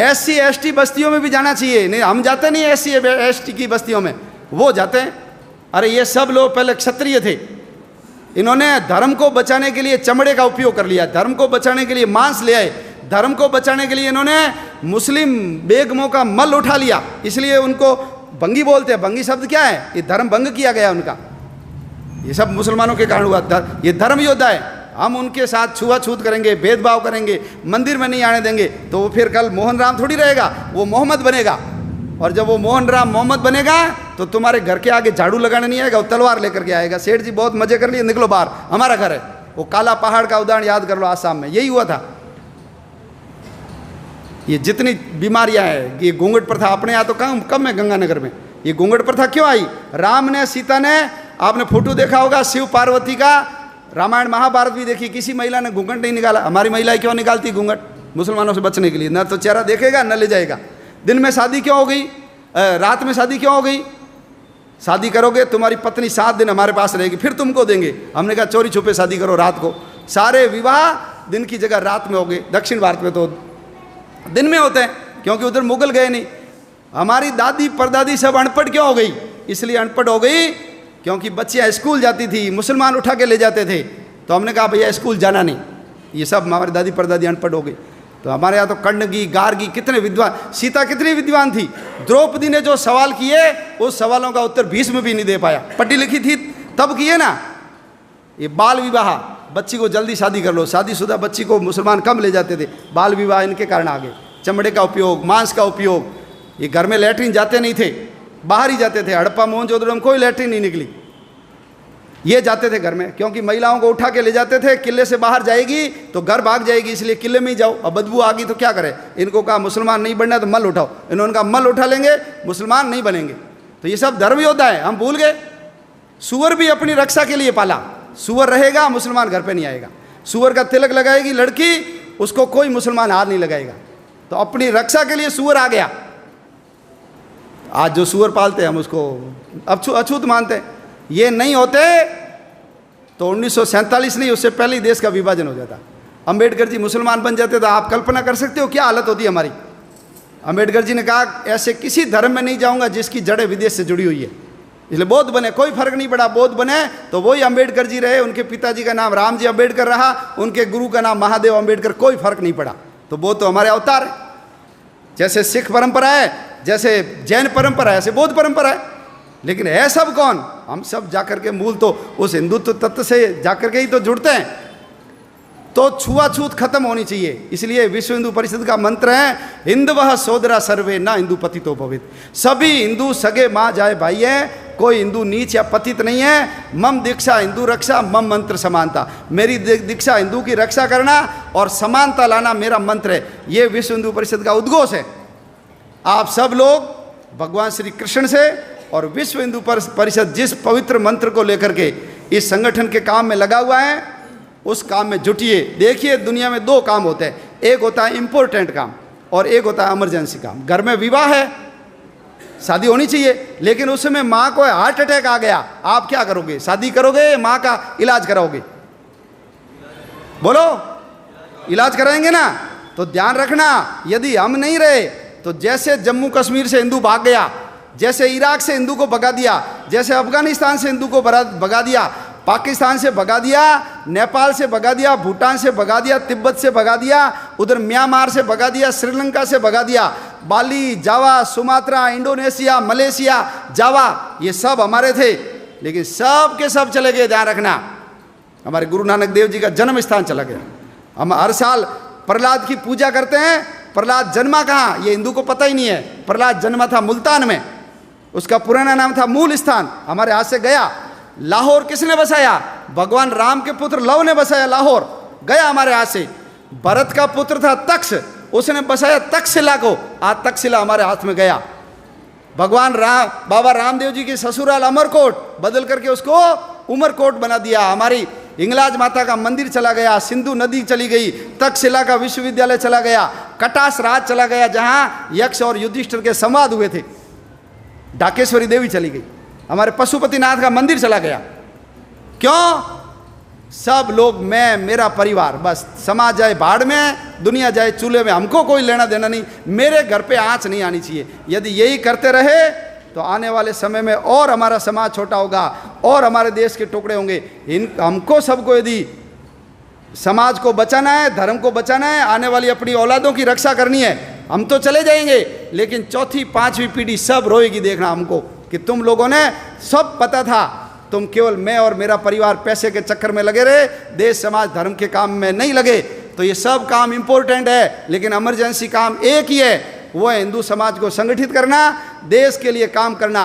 SC ST बस्तियों में भी जाना चाहिए। नहीं, हम जाते नहीं SC ST की बस्तियों में, वो जाते हैं। अरे ये सब लोग पहले क्षत्रिय थे, इन्होंने धर्म को बचाने के लिए चमड़े का उपयोग कर लिया, धर्म को बचाने के लिए मांस ले आए, धर्म को बचाने के लिए इन्होंने मुस्लिम बेगमों का मल उठा लिया, इसलिए उनको भंगी बोलते हैं। भंगी शब्द क्या है? ये धर्म भंग किया गया उनका। ये सब मुसलमानों के कारण हुआ। ये धर्म योद्धा है, हम उनके साथ छुआछूत करेंगे, भेदभाव करेंगे, मंदिर में नहीं आने देंगे, तो वो फिर कल मोहन राम थोड़ी रहेगा, वो मोहम्मद बनेगा। और जब वो मोहन राम मोहम्मद बनेगा तो तुम्हारे घर के आगे झाड़ू लगाने नहीं आएगा, वो तलवार लेकर के आएगा। सेठ जी बहुत मजे कर लिए, निकलो बाहर, हमारा घर है। वो काला पहाड़ का उदाहरण याद कर लो, आसाम में यही हुआ था। ये जितनी बीमारियां हैं, ये घूंघट प्रथा अपने यहाँ तो कम है गंगानगर में। ये घूंघट प्रथा क्यों आई? राम ने, सीता ने, आपने फोटो देखा होगा शिव पार्वती का, रामायण महाभारत भी देखी, किसी महिला ने घूंघट नहीं निकाला। हमारी महिलाएं क्यों निकालती घूंघट? मुसलमानों से बचने के लिए। न तो चेहरा देखेगा न ले जाएगा। दिन में शादी क्यों हो गई? रात में शादी क्यों हो गई? शादी करोगे तुम्हारी पत्नी 7 दिन हमारे पास रहेगी, फिर तुमको देंगे। हमने कहा चोरी छुपे शादी करो रात को। सारे विवाह दिन की जगह रात में हो गए। दक्षिण भारत में तो दिन में होते हैं, क्योंकि उधर मुगल गए नहीं। हमारी दादी परदादी सब अनपढ़ क्यों हो गई? इसलिए अनपढ़ हो गई क्योंकि बच्चियाँ स्कूल जाती थी, मुसलमान उठा के ले जाते थे, तो हमने कहा भैया स्कूल जाना नहीं। ये सब हमारी दादी परदादी अनपढ़ हो गई। तो हमारे यहाँ तो कण्णगी, गार्गी, कितने विद्वान, सीता कितनी विद्वान थी। द्रौपदी ने जो सवाल किए उस सवालों का उत्तर भीष्म भी नहीं दे पाया। पढ़ी लिखी थी तब किए ना। ये बाल विवाह, बच्ची को जल्दी शादी कर लो, शादीशुदा बच्ची को मुसलमान कम ले जाते थे। बाल विवाह इनके कारण आ गए। चमड़े का उपयोग, मांस का उपयोग। ये घर में लैट्रिन जाते नहीं थे, बाहर ही जाते थे। हड़प्पा मोहनजोदड़ो में कोई लैट्रिन नहीं निकली, ये जाते थे घर में, क्योंकि महिलाओं को उठा के ले जाते थे। किले से बाहर जाएगी तो घर भाग जाएगी, इसलिए किले में ही जाओ। अब बदबू आ गई तो क्या करें? इनको कहा मुसलमान नहीं बनना तो मल उठाओ। इन्होंने कहा मल उठा लेंगे, मुसलमान नहीं बनेंगे। तो ये सब धर्म योद्धा है, हम भूल गए। सुअर भी अपनी रक्षा के लिए पाला। सुअर रहेगा, मुसलमान घर पे नहीं आएगा। सुअर का तिलक लगाएगी लड़की, उसको कोई मुसलमान हाथ नहीं लगाएगा। तो अपनी रक्षा के लिए सुअर आ गया। आज जो सुअर पालते हैं हम उसको अछूत मानते हैं। ये नहीं होते तो 1947 नहीं, उससे पहले ही देश का विभाजन हो जाता। अंबेडकर जी मुसलमान बन जाते तो आप कल्पना कर सकते हो क्या हालत होती हमारी। अंबेडकर जी ने कहा ऐसे किसी धर्म में नहीं जाऊंगा जिसकी जड़ें विदेश से जुड़ी हुई है, इसलिए बौद्ध बने। कोई फर्क नहीं पड़ा, बौद्ध बने तो वही अंबेडकर जी रहे। उनके पिताजी का नाम रामजी अंबेडकर रहा, उनके गुरु का नाम महादेव अंबेडकर, कोई फर्क नहीं पड़ा। तो बौद्ध तो हमारे अवतार है। जैसे सिख परंपरा है, जैसे जैन परंपरा है, ऐसे बौद्ध परंपरा है। लेकिन है सब कौन? हम सब जाकर के मूल तो उस हिंदुत्व तत्व से जाकर के ही तो जुड़ते हैं। तो छुआछूत खत्म होनी चाहिए। इसलिए विश्व हिंदू परिषद का मंत्र है हिंदवः सोदरा सर्वे न हिंदू पतितो भवेत्। सभी हिंदू सगे माँ जाए भाई है, कोई हिंदू नीच या पतित नहीं है। मम दीक्षा हिंदू रक्षा, मम मंत्र समानता। मेरी दीक्षा हिंदू की रक्षा करना और समानता लाना मेरा मंत्र है। ये विश्व हिंदू परिषद का उद्घोष है। आप सब लोग भगवान श्री कृष्ण से और विश्व हिंदू परिषद जिस पवित्र मंत्र को लेकर के इस संगठन के काम में लगा हुआ है, उस काम में जुटिए। देखिए दुनिया में 2 काम होते हैं, एक होता है इम्पोर्टेंट काम और एक होता है इमरजेंसी काम। घर में विवाह है, शादी होनी चाहिए, लेकिन उस समय माँ को हार्ट अटैक आ गया, आप क्या करोगे? शादी करोगे, माँ का इलाज कराओगे? बोलो, इलाज कराएंगे ना? तो ध्यान रखना, यदि हम नहीं रहे तो जैसे जम्मू कश्मीर से हिंदू भाग गया, जैसे इराक से हिंदू को भगा दिया, जैसे अफगानिस्तान से हिंदू को भगा दिया, पाकिस्तान से भगा दिया, नेपाल से भगा दिया, भूटान से भगा दिया, तिब्बत से भगा दिया, उधर म्यांमार से भगा दिया, श्रीलंका से भगा दिया, बाली, जावा, सुमात्रा, इंडोनेशिया, मलेशिया, जावा, ये सब हमारे थे, लेकिन सब के सब चले गए। ध्यान रखना, हमारे गुरु नानक देव जी का जन्म स्थान चला गया। हम हर साल प्रहलाद की पूजा करते हैं। प्रहलाद जन्मा कहाँ, ये हिंदू को पता ही नहीं है। प्रहलाद जन्मा था मुल्तान में, उसका पुराना नाम था मूल स्थान, हमारे हाथ से गया। लाहौर किसने बसाया? भगवान राम के पुत्र लव ने बसाया। लाहौर गया हमारे हाथ से। भरत का पुत्र था तक्ष, उसने बसाया तक्षशिला को, आज तक्षशिला हमारे हाथ में गया। भगवान राम, बाबा रामदेव जी की ससुराल अमरकोट बदल करके उसको उमरकोट बना दिया। हमारी हिंगलाज माता का मंदिर चला गया, सिंधु नदी चली गई, तक्षशिला का विश्वविद्यालय चला गया, कटास राज चला गया जहाँ यक्ष और युधिष्ठिर के संवाद हुए थे, ढाकेश्वरी देवी चली गई, हमारे पशुपतिनाथ का मंदिर चला गया। क्यों? सब लोग, मैं, मेरा परिवार, बस समाज जाए भाड़ में, दुनिया जाए चूल्हे में, हमको कोई लेना देना नहीं, मेरे घर पे आँच नहीं आनी चाहिए। यदि यही करते रहे तो आने वाले समय में और हमारा समाज छोटा होगा और हमारे देश के टुकड़े होंगे। हमको सबको यदि समाज को बचाना है, धर्म को बचाना है, आने वाली अपनी औलादों की रक्षा करनी है, हम तो चले जाएंगे, लेकिन चौथी पांचवी पीढ़ी सब रोएगी देखना हमको कि तुम लोगों ने सब पता था, तुम केवल मैं और मेरा परिवार पैसे के चक्कर में लगे रहे, देश समाज धर्म के काम में नहीं लगे। तो ये सब काम इंपॉर्टेंट है, लेकिन इमरजेंसी काम एक ही है, वो है हिंदू समाज को संगठित करना, देश के लिए काम करना।